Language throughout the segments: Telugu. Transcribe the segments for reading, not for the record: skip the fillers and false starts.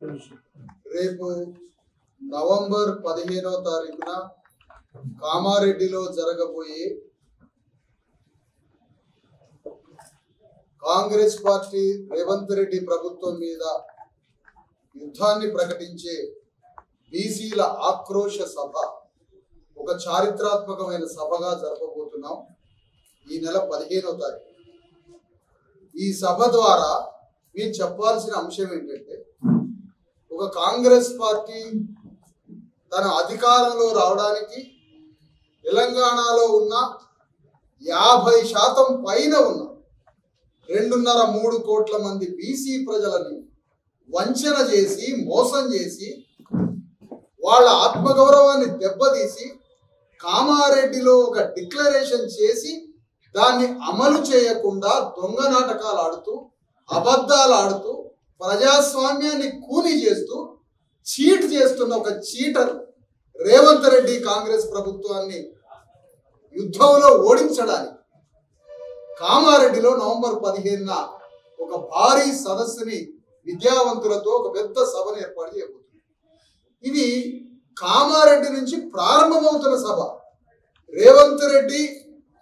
రేపు నవంబర్ 15వ తారీఖున కామారెడ్డిలో జరగబోయే కాంగ్రెస్ పార్టీ రేవంత్ రెడ్డి ప్రభుత్వం మీద యుద్ధాన్ని ప్రకటించే బీసీల ఆక్రోశ సభ ఒక చారిత్రాత్మకమైన సభగా జరపబోతున్నాం. ఈ నెల 15వ తారీఖు ఈ సభ ద్వారా మేము చెప్పాల్సిన అంశం ఏంటంటే, ఒక కాంగ్రెస్ పార్టీ తన అధికారంలో రావడానికి తెలంగాణలో ఉన్న 50% పైన ఉన్న 2.5-3 కోట్ల మంది బీసీ ప్రజలని వంచన చేసి మోసం చేసి వాళ్ళ ఆత్మగౌరవాన్ని దెబ్బతీసి కామారెడ్డిలో ఒక డిక్లరేషన్ చేసి దాన్ని అమలు చేయకుండా దొంగ నాటకాలు ఆడుతూ అబద్ధాలు ఆడుతూ ప్రజాస్వామ్యాన్ని కూని చేస్తూ చీట్ చేస్తున్న ఒక చీటర్ రేవంత్ రెడ్డి కాంగ్రెస్ ప్రభుత్వాన్ని యుద్ధంలో ఓడించడానికి కామారెడ్డిలో నవంబర్ 15న ఒక భారీ సదస్సుని విద్యావంతులతో ఒక పెద్ద సభను ఏర్పాటు చేయబోతుంది. ఇది కామారెడ్డి నుంచి ప్రారంభమవుతున్న సభ. రేవంత్ రెడ్డి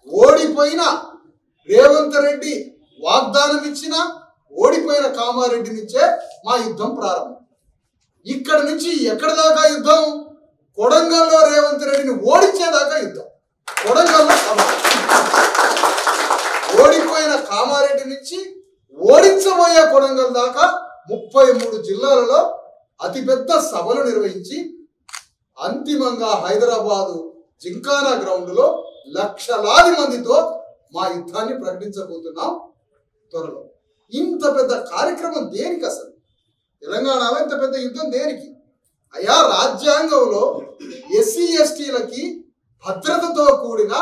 ఓడిపోయిన, రేవంత్ రెడ్డి వాగ్దానం ఇచ్చిన ఓడిపోయిన కామారెడ్డి నుంచే మా యుద్ధం ప్రారంభం. ఇక్కడ నుంచి ఎక్కడి దాకా యుద్ధం? కొడంగల్లో రేవంత్ రెడ్డిని ఓడించేదాకా యుద్ధం. కొడంగల్లో సభ. ఓడిపోయిన కామారెడ్డి నుంచి ఓడించబోయే కొడంగల్ దాకా 33 జిల్లాలలో అతిపెద్ద సభలు నిర్వహించి అంతిమంగా హైదరాబాదు జింకానా గ్రౌండ్లో లక్షలాది మందితో మా యుద్ధాన్ని ప్రకటించబోతున్నాం త్వరలో. ఇంత పెద్ద కార్యక్రమం దేనికి? అసలు తెలంగాణలో ఇంత పెద్ద యుద్ధం దేనికి? అయా, రాజ్యాంగంలో ఎస్సీ ఎస్టీలకి భద్రతతో కూడిన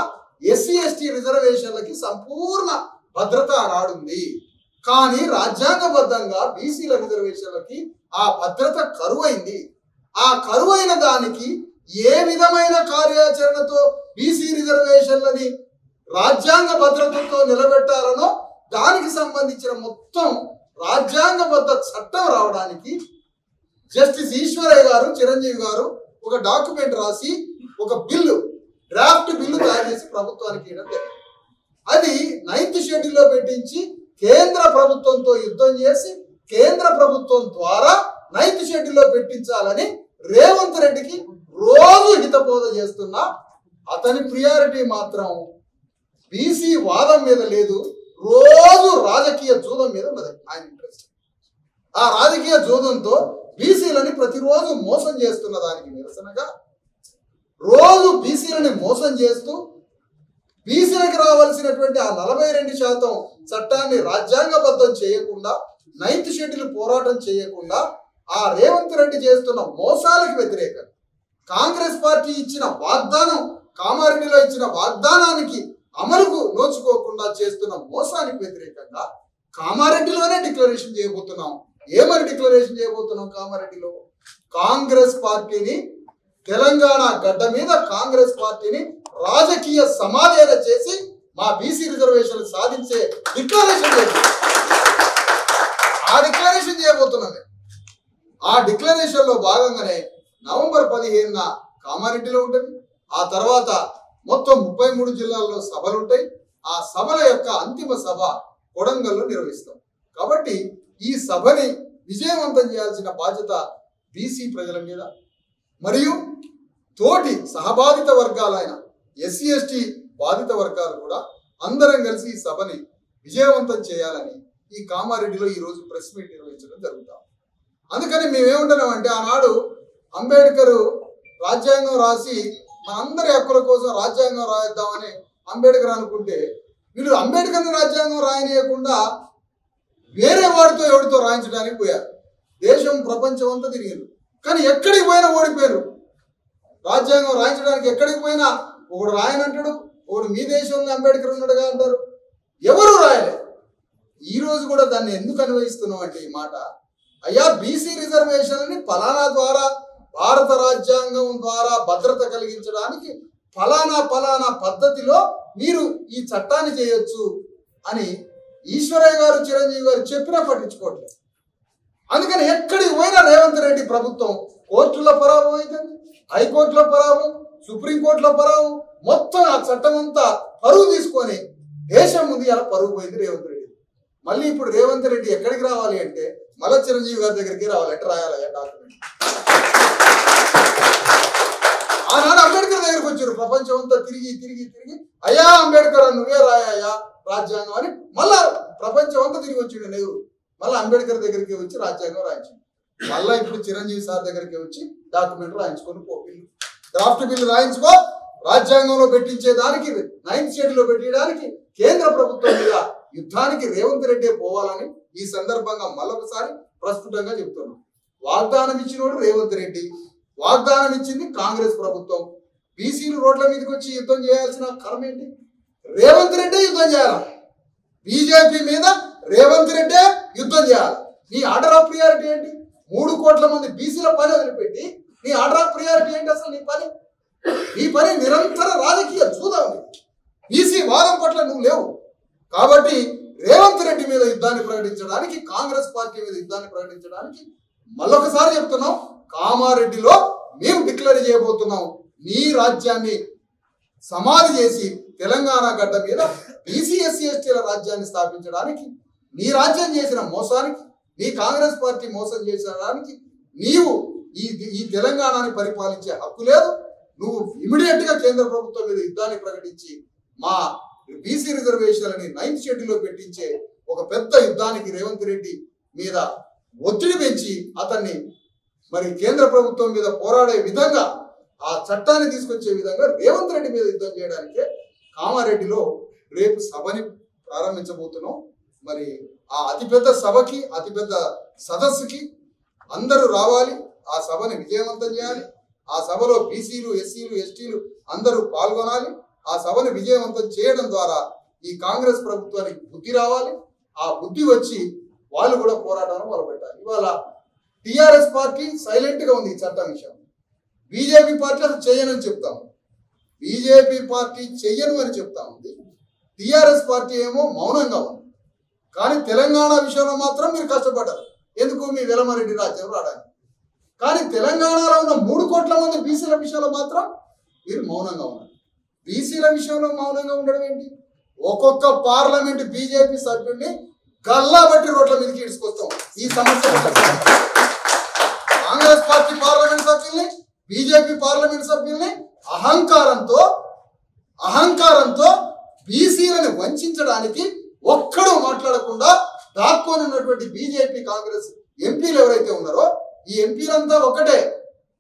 ఎస్సీ ఎస్టీ రిజర్వేషన్లకి సంపూర్ణ భద్రత ఆనాడుంది. కానీ రాజ్యాంగబద్ధంగా బీసీల రిజర్వేషన్లకి ఆ భద్రత కరువైంది. ఆ కరువైన దానికి ఏ విధమైన కార్యాచరణతో బీసీ రిజర్వేషన్లని రాజ్యాంగ భద్రతతో నిలబెట్టాలనో దానికి సంబంధించిన మొత్తం రాజ్యాంగబద్ధ చట్టం రావడానికి జస్టిస్ ఈశ్వరయ్య గారు, చిరంజీవి గారు ఒక డాక్యుమెంట్ రాసి ఒక బిల్లు, డ్రాఫ్ట్ బిల్లు తయారు చేసి ప్రభుత్వానికి ఇవ్వడం జరిగింది. అది 9th షెడ్యూల్లో పెట్టించి కేంద్ర ప్రభుత్వంతో యుద్ధం చేసి కేంద్ర ప్రభుత్వం ద్వారా 9th షెడ్యూల్లో పెట్టించాలని రేవంత్ రెడ్డికి రోజు హితబోధ చేస్తున్న అతని ప్రియారిటీ మాత్రం బీసీ వాదం మీద లేదు. రోజు రాజకీయ జూదం మీద ఉన్నది ఆయన ఇంట్రెస్ట్. ఆ రాజకీయ జూదంతో బీసీలని ప్రతిరోజు మోసం చేస్తున్న దానికి నిరసనగా రోజు బీసీలని మోసం చేస్తూ బీసీలకు రావాల్సినటువంటి ఆ 42% చట్టాన్ని రాజ్యాంగబద్ధం చేయకుండా 9th షెడ్యూల్ పోరాటం చేయకుండా ఆ రేవంత్ రెడ్డి చేస్తున్న మోసాలకు వ్యతిరేకంగా కాంగ్రెస్ పార్టీ ఇచ్చిన వాగ్దానం, కామారెడ్డిలో ఇచ్చిన వాగ్దానానికి అమలుకు నోచుకోకుండా చేస్తున్న మోసానికి వ్యతిరేకంగా కామారెడ్డిలోనే డిక్లరేషన్ చేయబోతున్నాం. ఏమని డిక్లరేషన్ చేయబోతున్నాం? కామారెడ్డిలో కాంగ్రెస్ పార్టీని, తెలంగాణ గడ్డ మీద కాంగ్రెస్ పార్టీని రాజకీయ సమాధేన చేసి మా బీసీ రిజర్వేషన్ సాధించే డిక్లరేషన్ చేయబోతున్నాం. ఆ డిక్లరేషన్ చేయబోతున్నాం. ఆ డిక్లరేషన్ లో భాగంగానే నవంబర్ 15న కామారెడ్డిలో ఉంటుంది. ఆ తర్వాత మొత్తం 33 జిల్లాల్లో సభలు ఉంటాయి. ఆ సభల యొక్క అంతిమ సభ కొడంగల్లో నిర్వహిస్తాం. కాబట్టి ఈ సభని విజయవంతం చేయాల్సిన బాధ్యత బీసీ ప్రజల మీద మరియు తోటి సహబాధిత వర్గాలైన ఎస్సీ ఎస్టీ బాధిత వర్గాలు కూడా అందరం కలిసి ఈ సభని విజయవంతం చేయాలని ఈ కామారెడ్డిలో ఈరోజు ప్రెస్ మీట్ నిర్వహించడం జరుగుతాం. అందుకని మేమేమంటున్నాం అంటే, ఆనాడు అంబేద్కర్ రాజ్యాంగం రాసి మనందరి హక్కుల కోసం రాజ్యాంగం రాయిద్దామని అంబేద్కర్ అనుకుంటే, వీళ్ళు అంబేద్కర్ని రాజ్యాంగం రాయనీయకుండా వేరే వాడితో ఎవరితో రాయించడానికి పోయారు. దేశం ప్రపంచం అంతా తిరిగారు, కానీ ఎక్కడికి పోయినా ఓడిపోయారు. రాజ్యాంగం రాయించడానికి ఎక్కడికి పోయినా ఒకడు రాయనంటాడు, ఒకడు మీ దేశంలో అంబేద్కర్ ఉన్నాడుగా అంటారు. ఎవరు రాయలే. ఈ రోజు కూడా దాన్ని ఎందుకు అన్వయిస్తున్నాం అంటే, ఈ మాట, అయ్యా, బీసీ రిజర్వేషన్లని ఫలానా ద్వారా భారత రాజ్యాంగం ద్వారా భద్రత కలిగించడానికి ఫలానా పద్ధతిలో మీరు ఈ చట్టాన్ని చేయొచ్చు అని ఈశ్వరయ్య గారు, చిరంజీవి గారు చెప్పినా పట్టించుకోవట్లేదు. అందుకని ఎక్కడికి పోయినా రేవంత్ ప్రభుత్వం కోర్టులో పరాభవం అవుతుంది, హైకోర్టులో పరాభవం, సుప్రీంకోర్టులో పరాభవం, మొత్తం ఆ చట్టం అంతా పరువు తీసుకొని దేశం ముందు ఇలా పరువు పోయింది రేవంత్ రెడ్డి. మళ్ళీ ఇప్పుడు రేవంత్ రెడ్డి ఎక్కడికి రావాలి అంటే మళ్ళా చిరంజీవి గారి దగ్గరికి రావాలి. ఎట్లా రాయాలి డాక్యుమెంట్? ఆనాడు అంబేద్కర్ దగ్గరికి వచ్చారు, ప్రపంచం అంతా తిరిగి తిరిగి తిరిగి అయ్యా అంబేద్కర్ నువ్వే రాయా రాజ్యాంగం అని మళ్ళా ప్రపంచం అంతా తిరిగి వచ్చిండు నెహ్రూ. మళ్ళీ అంబేద్కర్ దగ్గరికి వచ్చి రాజ్యాంగం రాయించింది. మళ్ళా ఇప్పుడు చిరంజీవి సార్ దగ్గరికి వచ్చి డాక్యుమెంట్ రాయించుకొని బిల్లు డ్రాఫ్ట్ బిల్లు రాయించుకో, రాజ్యాంగంలో పెట్టించేదానికి 9th షెడ్యూల్లో పెట్టడానికి కేంద్ర ప్రభుత్వం మీద యుద్ధానికి రేవంత్ రెడ్డి పోవాలని ఈ సందర్భంగా మళ్ళొకసారి ప్రస్ఫుటంగా చెప్తున్నాం. వాగ్దానం ఇచ్చినోడు రేవంత్ రెడ్డి, వాగ్దానం ఇచ్చింది కాంగ్రెస్ ప్రభుత్వం. బీసీలు రోడ్ల మీదకి వచ్చి యుద్ధం చేయాల్సిన కర్మ ఏంటి? రేవంత్ రెడ్డి యుద్ధం చేయాలి. బీజేపీ మీద రేవంత్ రెడ్డి యుద్ధం చేయాలి. నీ ఆర్డర్ ఆఫ్ ప్రియారిటీ ఏంటి? 3 కోట్ల మంది బీసీల పని వదిలిపెట్టి నీ ఆర్డర్ ఆఫ్ ప్రియారిటీ ఏంటి? అసలు నీ పని నిరంతర రాజకీయ చూద్దాం. బీసీ వాదం పట్ల నువ్వు లేవు. కాబట్టి రేవంత్ రెడ్డి మీద యుద్ధాన్ని ప్రకటించడానికి, కాంగ్రెస్ పార్టీ మీద యుద్ధాన్ని ప్రకటించడానికి మళ్ళొకసారి చెప్తున్నాం, కామారెడ్డిలో మేము డిక్లేర్ చేయబోతున్నాం. నీ రాజ్యాన్ని సమాధి చేసి తెలంగాణ గడ్డ మీద బీసీ ఎస్సీ ఎస్టీల రాజ్యాన్ని స్థాపించడానికి, నీ రాజ్యం చేసిన మోసానికి, నీ కాంగ్రెస్ పార్టీ మోసం చేసడానికి నీవు ఈ తెలంగాణని పరిపాలించే హక్కు లేదు. నువ్వు ఇమీడియట్ గా కేంద్ర ప్రభుత్వం మీద యుద్ధాన్ని ప్రకటించి మా బీసీ రిజర్వేషన్లని 9th షెడ్యూల్లో పెట్టించే ఒక పెద్ద యుద్ధానికి రేవంత్ రెడ్డి మీద ఒత్తిడి పెంచి అతన్ని మరి కేంద్ర ప్రభుత్వం మీద పోరాడే విధంగా, ఆ చట్టాన్ని తీసుకొచ్చే విధంగా రేవంత్ రెడ్డి మీద యుద్ధం చేయడానికే కామారెడ్డిలో రేపు సభని ప్రారంభించబోతున్నాం. మరి ఆ అతిపెద్ద సభకి, అతిపెద్ద సదస్సుకి అందరూ రావాలి. ఆ సభని విజయవంతం చేయాలి. ఆ సభలో బీసీలు, ఎస్సీలు, ఎస్టీలు అందరూ పాల్గొనాలి. ఆ సభను విజయవంతం చేయడం ద్వారా ఈ కాంగ్రెస్ ప్రభుత్వానికి బుద్ధి రావాలి. ఆ బుద్ధి వచ్చి వాళ్ళు కూడా పోరాటాన్ని మొదలుపెట్టాలి. ఇవాళ టిఆర్ఎస్ పార్టీ సైలెంట్ గా ఉంది ఈ చట్టం విషయం. బీజేపీ పార్టీ అసలు చెయ్యనని చెప్తాము, బీజేపీ పార్టీ చెయ్యను అని చెప్తా ఉంది. టిఆర్ఎస్ పార్టీ ఏమో మౌనంగా ఉంది. కానీ తెలంగాణ విషయంలో మాత్రం మీరు కష్టపడ్డారు. ఎందుకు? మీ వెలమరెడ్డి రాజ్యం రావడానికి. కానీ తెలంగాణలో ఉన్న 3 కోట్ల మంది బీసీల విషయంలో మాత్రం మీరు మౌనంగా ఉన్నారు. బీసీల విషయంలో మౌనంగా ఉండడం ఏంటి? ఒక్కొక్క పార్లమెంట్ బీజేపీ సభ్యుడిని గల్లా బట్టి రోడ్ల మీదకి ఇడుచుకొస్తాం. ఈ సమస్య కాంగ్రెస్ పార్టీ పార్లమెంట్ సభ్యుల్ని, బీజేపీ పార్లమెంట్ సభ్యుల్ని అహంకారంతో బీసీలను వంచడానికి ఒక్కడూ మాట్లాడకుండా దాక్కొని ఉన్నటువంటి బీజేపీ కాంగ్రెస్ ఎంపీలు ఎవరైతే ఉన్నారో ఈ ఎంపీలంతా ఒకటే.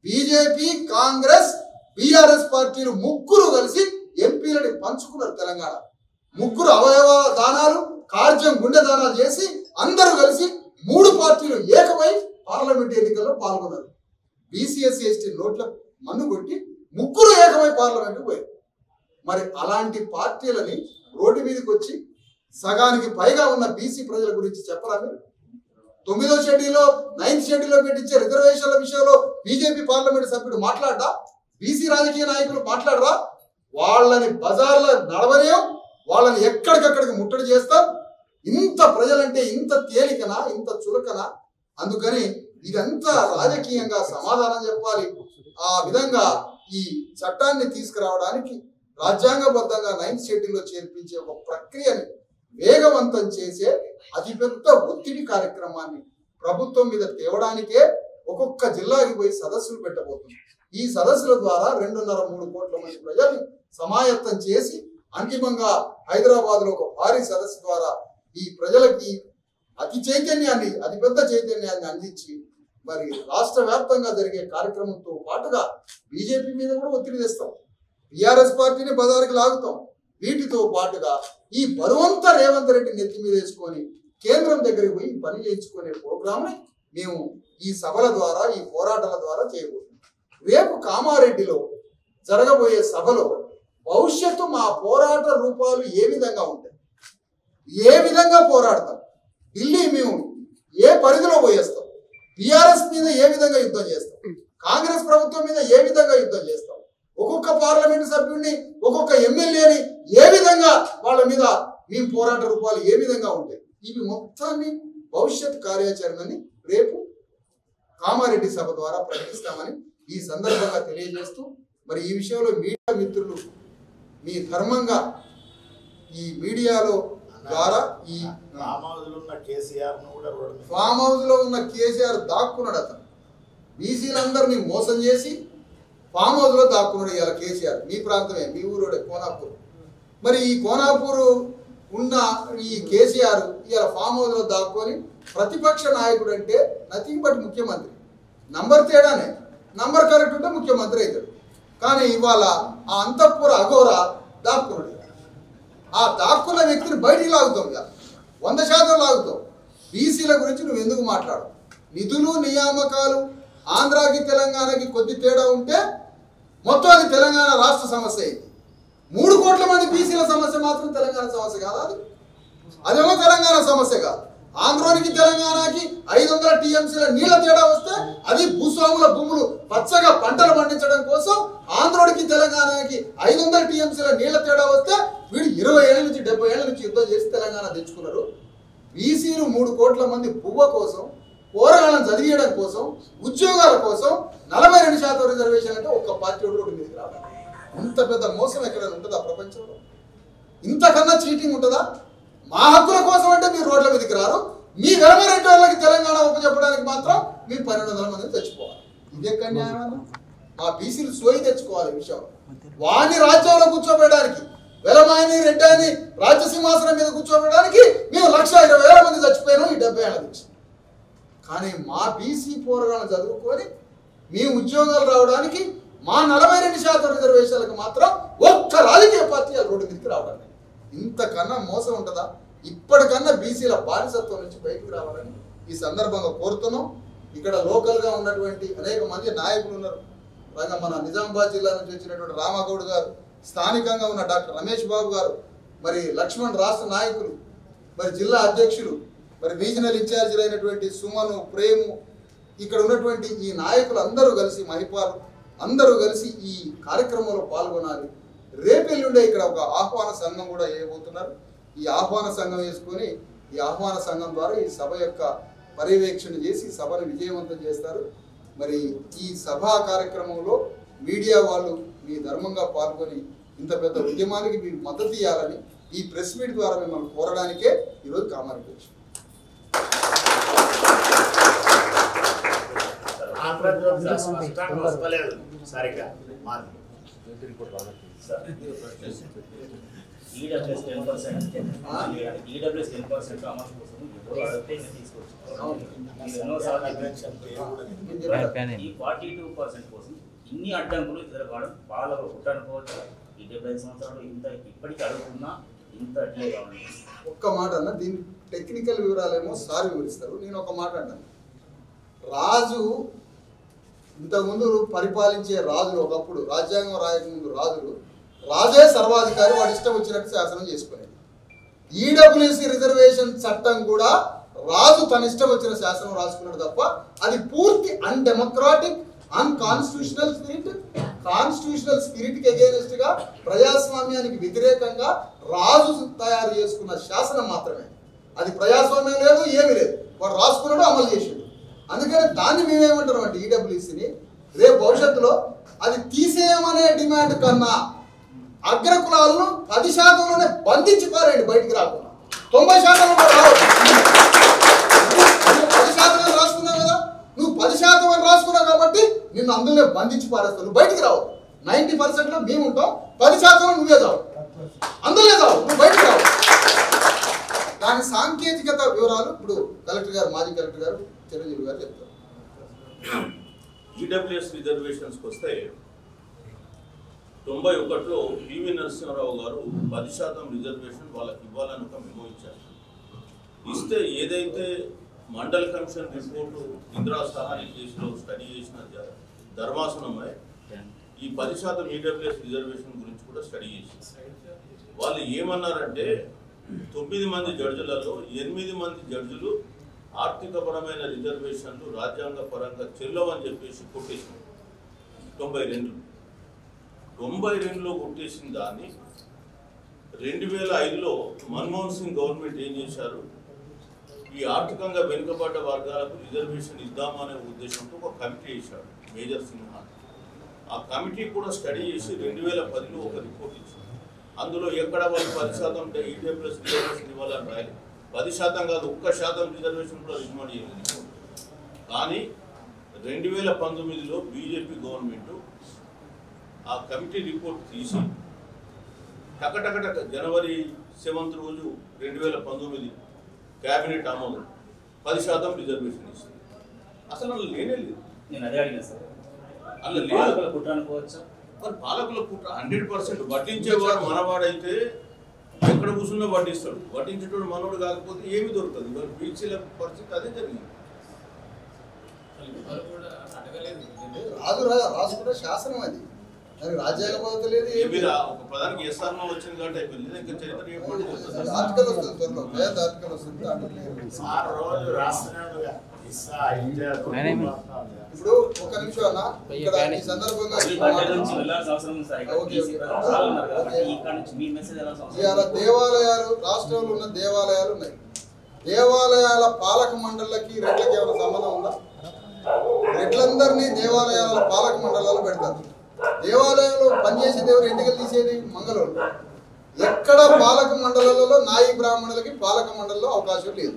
బీజేపీ, కాంగ్రెస్, బీఆర్ఎస్ పార్టీలు ముగ్గురు కలిసి ఎంపీలని పంచుకున్నారు. తెలంగాణ ముగ్గురు అవయవ దానాలు, కార్యం గుండె దానాలు చేసి అందరూ కలిసి 3 పార్టీలు ఏకమై పార్లమెంట్ ఎన్నికల్లో పాల్గొన్నారు. బీసీఎస్సీ ఎస్టీ నోట్ల మన్ను కొట్టి ముగ్గురు ఏకమై పార్లమెంట్కి పోయారు. మరి అలాంటి పార్టీలని రోడ్డు మీదకి వచ్చి సగానికి పైగా ఉన్న బీసీ ప్రజల గురించి చెప్పరా మీరు? 9వ షెడ్యూల్లో 9th షెడ్యూల్లో పెట్టించే రిజర్వేషన్ల విషయంలో బీజేపీ పార్లమెంట్ సభ్యుడు మాట్లాడరా? బీసీ రాజకీయ నాయకులు మాట్లాడరా? వాళ్ళని బజార్లో నడవలేం, వాళ్ళని ఎక్కడికక్కడికి ముట్టడి చేస్తాం. ఇంత ప్రజలంటే ఇంత తేలికనా, ఇంత చులకనా? అందుకని ఇదంతా రాజకీయంగా సమాధానం చెప్పాలి. ఆ విధంగా ఈ చట్టాన్ని తీసుకురావడానికి రాజ్యాంగబద్ధంగా 9th షెడ్యూల్లో చేర్పించే ఒక ప్రక్రియని వేగవంతం చేసే అతిపెద్ద ఒత్తిడి కార్యక్రమాన్ని ప్రభుత్వం మీద తేవడానికే ఒక్కొక్క జిల్లాకి పోయి సదస్సులు పెట్టబోతుంది. ఈ సదస్సుల ద్వారా 2.5-3 కోట్ల మంది ప్రజల్ని సమాయత్తం చేసి అంతిమంగా హైదరాబాద్ లో ఒక భారీ సదస్సు ద్వారా ఈ ప్రజలకి అతిపెద్ద చైతన్యాన్ని అందించి మరి రాష్ట్ర వ్యాప్తంగా జరిగే కార్యక్రమంతో పాటుగా బీజేపీ మీద కూడా ఒత్తిడి తెస్తాం, టిఆర్ఎస్ పార్టీని బజారుకి లాగుతాం. వీటితో పాటుగా ఈ బరువంతా రేవంత్ రెడ్డి నెత్తి మీద వేసుకొని కేంద్రం దగ్గరికి పోయి పని చేయించుకునే ప్రోగ్రామ్ని మేము ఈ సభల ద్వారా, ఈ పోరాటాల ద్వారా చేయబోతున్నాం. రేపు కామారెడ్డిలో జరగబోయే సభలో భవిష్యత్తు మా పోరాట రూపాలు ఏ విధంగా ఉంటాయి, ఏ విధంగా పోరాడతాం, ఢిల్లీ మేము ఏ పరిధిలో పోయేస్తాం, టిఆర్ఎస్ మీద ఏ విధంగా యుద్ధం చేస్తాం, కాంగ్రెస్ ప్రభుత్వం మీద ఏ విధంగా యుద్ధం చేస్తాం, ఒక్కొక్క పార్లమెంట్ సభ్యుడిని, ఒక్కొక్క ఎమ్మెల్యేని ఏ విధంగా వాళ్ళ మీద మేము పోరాట రూపాలు ఏ విధంగా ఉంటాయి, ఇవి మొత్తాన్ని భవిష్యత్ కార్యాచరణని రేపు కామారెడ్డి సభ ద్వారా ప్రకటిస్తామని ఈ సందర్భంగా తెలియజేస్తూ మరి ఈ విషయంలో మీడియా మిత్రులు మీ ధర్మంగా ఈ మీడియాలో ద్వారా ఈ ఫామ్ హౌస్ లో ఉన్న కేసీఆర్ దాక్కున్నాడు. అతను బీసీలందరినీ మోసం చేసి ఫామ్ హౌస్ లో దాక్కున్నాడు. ఇలా కేసీఆర్ మీ ప్రాంతమే, మీ ఊరోడే కోనాపూర్. మరి ఈ కోనాపూర్ ఉన్న ఈ కేసీఆర్ ఇలా ఫామ్ హౌస్ లో దాక్కొని ప్రతిపక్ష నాయకుడు అంటే నథింగ్ బట్ ముఖ్యమంత్రి. నంబర్ తేడానే, నంబర్ కరెక్ట్ ఉంటే ముఖ్యమంత్రి అవుతాడు. కానీ ఇవాళ ఆ అంతఃపుర అఘోర దాక్కున్నాడు. ఆ దాక్కున్న వ్యక్తిని బయటికి లాగుతాం, 100% లాగుతాం. బీసీల గురించి నువ్వు ఎందుకు మాట్లాడు? నిధులు నియామకాలు ఆంధ్రాకి తెలంగాణకి కొద్ది తేడా ఉంటే మొత్తం అది తెలంగాణ రాష్ట్ర సమస్య అయింది. 3 కోట్ల మంది బీసీల సమస్య మాత్రం తెలంగాణ సమస్య కాదా? అదేమో తెలంగాణ సమస్య కాదు. ఆంధ్రానికి తెలంగాణకి 500 టీఎంసీల నీళ్ల తేడా వస్తే అది భూస్వాముల భూములు పచ్చగా పంటలు పండించడం కోసం ఆంధ్రాకి తెలంగాణకి 500 టీఎంసీల నీళ్ల తేడా వస్తే వీడు 20 ఏళ్ళ నుంచి 70 ఏళ్ళ నుంచి యుద్ధం చేసి తెలంగాణ తెచ్చుకున్నారు. బీసీలు 3 కోట్ల మంది పువ్వ కోసం, పోరాటాలను చదివేయడం కోసం, ఉద్యోగాల కోసం 42% రిజర్వేషన్ అంటే ఒక్క పార్టీ రోడ్డు మీదకి రావాలి. ఇంత పెద్ద మోసం ఎక్కడైనా ఉంటుందా ప్రపంచంలో? ఇంతకన్నా చీటింగ్ ఉంటుందా? మా హక్కుల కోసం అంటే మీరు రోడ్ల మీదకి రారు, మీ వెలమరెడ్డి వాళ్ళకి తెలంగాణ ఉపజెప్పడానికి మాత్రం మీ 1200 మందిని తెచ్చుకోవాలి. ఇది ఎక్కడ న్యాయం? మా బీసీలు సోయి తెచ్చుకోవాలి విషయం. వాడిని రాజ్యంలో కూర్చోబెట్టడానికి, వెలమాయని రెడ్డిని రాజ్య సింహాసనం మీద కూర్చోబెట్టడానికి మేము 1,20,000 మంది చచ్చిపోయినాం ఈ 70 ఏళ్ళ నుంచి. కానీ మా బీసీ పోరాటాలను చదువుకొని మీ ఉద్యోగాలు రావడానికి మా 42% రిజర్వేషన్లకు మాత్రం ఒక్క రాజకీయ పార్టీ రోడ్డు మీదకి రావడానికి ఇంతకన్నా మోసం ఉంటుందా? ఇప్పటికన్నా బీసీల బానిసత్వం నుంచి బయటకు రావాలని ఈ సందర్భంగా కోరుతున్నాం. ఇక్కడ లోకల్గా ఉన్నటువంటి అనేక మంది నాయకులు ఉన్నారు. మన నిజామాబాద్ జిల్లా నుంచి వచ్చినటువంటి రామగౌడ్ గారు, స్థానికంగా ఉన్న డాక్టర్ రమేష్ బాబు గారు, మరి లక్ష్మణ్ రాష్ట్ర నాయకులు, మరి జిల్లా అధ్యక్షులు, మరి రీజనల్ ఇన్ఛార్జీలు అయినటువంటి సుమను, ప్రేము, ఇక్కడ ఉన్నటువంటి ఈ నాయకులు అందరూ కలిసి, మహిపాలు అందరూ కలిసి ఈ కార్యక్రమంలో పాల్గొనాలి. రేపెల్లుండే ఇక్కడ ఒక ఆహ్వాన సంఘం కూడా వేయబోతున్నారు. ఈ ఆహ్వాన సంఘం వేసుకొని ఈ ఆహ్వాన సంఘం ద్వారా ఈ సభ యొక్క పర్యవేక్షణ చేసి సభను విజయవంతం చేస్తారు. మరి ఈ సభా కార్యక్రమంలో మీడియా వాళ్ళు మీ ధర్మంగా పాల్గొని ఇంత పెద్ద ఉద్యమానికి మీరు మద్దతు ఇవ్వాలని ఈ ప్రెస్ మీట్ ద్వారా మిమ్మల్ని కోరడానికే ఈరోజు కామారెడ్డి వచ్చాం. ఈడబ్ల్యూఎస్ 10% ఈడబ్ల్యూఎస్ 10% అమౌంట్ కోసం ఈ 42% కోసం ఇన్ని అడ్డంకులు ఎదుర్కోవడం వాళ్ళ పుట్టనుకోవచ్చు. ఈ 75 సంవత్సరాలు ఇంత ఇప్పటికీ అడుగుతున్నా ఇంత అడ్లే కావాలి. ఒక్క మాట అన్న, దీని టెక్నికల్ వివరాలేమో సార్ వివరిస్తారు. నేను ఒక మాట అంటాను. రాజు ఇంతకుముందు పరిపాలించే రాజులు, ఒకప్పుడు రాజ్యాంగం రాయకముందు రాజులు, రాజే సర్వాధికారి, వాడు ఇష్టం వచ్చినట్టు శాసనం చేసుకునేది. ఈడబ్ల్యూసీ రిజర్వేషన్ చట్టం కూడా రాజు తన ఇష్టం వచ్చిన శాసనం రాసుకున్నాడు తప్ప అది పూర్తి undemocratic, unconstitutional spirit, constitutional spirit కి అగేనెస్ట్ గా, ప్రజాస్వామ్యానికి వ్యతిరేకంగా రాజు తయారు చేసుకున్న శాసనం మాత్రమే. అది ప్రజాస్వామ్యం లేదు, ఏమీ లేదు. వాడు రాసుకున్నాడు, అమలు చేసాడు. అందుకని దాన్ని మేమేమంటున్నాం అంటే ఈడబ్ల్యూసీని రేపు భవిష్యత్తులో అది తీసేయమనే డిమాండ్ కన్నా అగ్రకులాలను 10%లోనే బంధించి పారేయండి, బయటికి రాకుండా. 90% రావు. 10% రాసుకున్నావు కదా, నువ్వు 10% అని రాసుకున్నావు కాబట్టి నిన్ను అందులో బంధించి పారేస్తావు. నువ్వు బయటికి రావు. 90%లో మేము ఉంటాం, 10%లో నువ్వే చావు, అందులో చావు, నువ్వు బయటికి రావు. దాని సాంకేతికత వివరాలు ఇప్పుడు కలెక్టర్ గారు, మాజీ కలెక్టర్ గారు చిరంజీవి గారు చెప్తారు. ఈడబ్ల్యూఎస్ రిజర్వేషన్స్కి వస్తే 91లో పివి నరసింహారావు గారు 10% రిజర్వేషన్ వాళ్ళకి ఇవ్వాలని ఒక మెమో ఇచ్చారు. ఇస్తే ఏదైతే మండల్ కమిషన్ రిపోర్టు ఇందిరా సహాని కేసులో స్టడీ చేసిన ధర్మాసనమే ఈ 10% ఈడబ్ల్యూఎస్ రిజర్వేషన్ గురించి కూడా స్టడీ చేసింది. వాళ్ళు ఏమన్నారంటే 9 మంది జడ్జిలలో 8 మంది జడ్జిలు ఆర్థికపరమైన రిజర్వేషన్లు రాజ్యాంగ పరంగా చెల్లవని చెప్పేసి కొట్టేసింది. 92లో కొట్టేసిన దాన్ని 2005లో మన్మోహన్ సింగ్ గవర్నమెంట్ ఏం చేశారు, ఈ ఆర్థికంగా వెనుకబడ్డ వర్గాలకు రిజర్వేషన్ ఇద్దామనే ఉద్దేశంతో ఒక కమిటీ వేశాడు మేజర్ సిన్హా. ఆ కమిటీ కూడా స్టడీ చేసి 2010లో ఒక రిపోర్ట్ ఇచ్చింది. అందులో ఎక్కడ వాళ్ళు 10% ఈడబ్ల్యూఎస్ రిజర్వేషన్ ఇవ్వాలని రాయాలి. 10% కాదు, 1% రిజర్వేషన్ కూడా రికమెండ్ చేయలేదు. కానీ 2019లో బీజేపీ గవర్నమెంట్ ఆ కమిటీ రిపోర్ట్ తీసి టకటకటక జనవరి 7 రోజు 2019 క్యాబినెట్ ఆమోదం 10% రిజర్వేషన్ ఇస్తుంది. అసలు అలా లేనే లేదు. నేను అదే అడిగిన సార్, అలా పాలకుల కుట్ర అనుకోవచ్చా? మరి పాలకుల కుట్ర 100%. వడ్డించేవాడు మనవాడైతే ఎక్కడ కూర్చున్నా వడ్డిస్తాడు. వడ్డించేటోడు మనోడు కాకపోతే ఏమి దొరుకుతుంది. మరి బీసీల పరిస్థితి అదే జరిగింది. రాజు కూడా శాసనం అది, దానికి రాజ్యాంగ పద్ధతి లేదు. ఒక పదానికి ఎస్ఆర్నో వచ్చింది కాబట్టి అయిపోయింది. ఇంకా చరిత్ర ఆర్టికల్ వస్తుంది, త్వరలో పేద ఆర్టికల్ వస్తుంది. ఇప్పుడు ఒక నిమిషం అన్న, ఇక్కడ ఈ సందర్భంగా ఇవాళ దేవాలయాలు, రాష్ట్రంలో ఉన్న దేవాలయాలు ఉన్నాయి. దేవాలయాల పాలక మండళ్ళకి రెడ్లకి ఏమైనా సంబంధం ఉందా? రెడ్లందరినీ దేవాలయాల పాలక మండలాలు పెడతారు. దేవాలయంలో పనిచేసే దేవుడు ఎంటికలు తీసేది మంగళూరు. ఎక్కడ పాలక మండలాలలో నాయి బ్రాహ్మణులకి పాలక మండలిలో అవకాశం లేదు.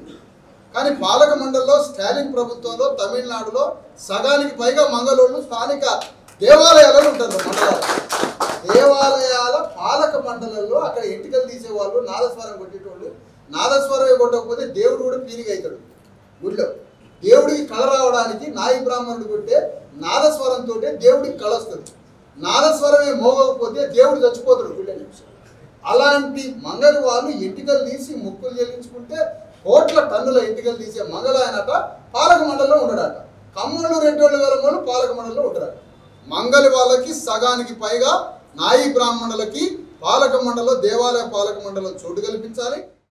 కానీ పాలక మండలిలో స్టాలిన్ ప్రభుత్వంలో తమిళనాడులో సగానికి పైగా మంగళూరులో స్థానిక దేవాలయాలలో ఉంటారు. మండలాలు దేవాలయాల పాలక మండలంలో అక్కడ ఎంటికలు తీసేవాళ్ళు, నాదస్వరం కొట్టేటోళ్ళు. నాదస్వరం కొట్టకపోతే దేవుడు కూడా పీరిగి అవుతాడు. గుడిలో దేవుడికి కళ రావడానికి నాయి బ్రాహ్మణుడు కొట్టే నాదస్వరంతో దేవుడికి కళ వస్తుంది. నాదస్వరమే మోగకపోతే దేవుడు చచ్చిపోతాడు గుళ్ళని. అలాంటి మంగళ వాళ్ళు ఎంటికలు తీసి మొక్కులు చెల్లించుకుంటే కోట్ల టన్నుల ఎంటికలు తీసే మంగళ ఆయనట పాలక మండలిలో ఉండడట. కమ్మళ్ళు రెడ్డోళ్ళు వేల పాలక మండలిలో ఉండడట. మంగళ వాళ్ళకి సగానికి పైగా నాయి బ్రాహ్మణులకి పాలక మండలిలో, దేవాలయ పాలక మండలిలో చోటు కల్పించాలి.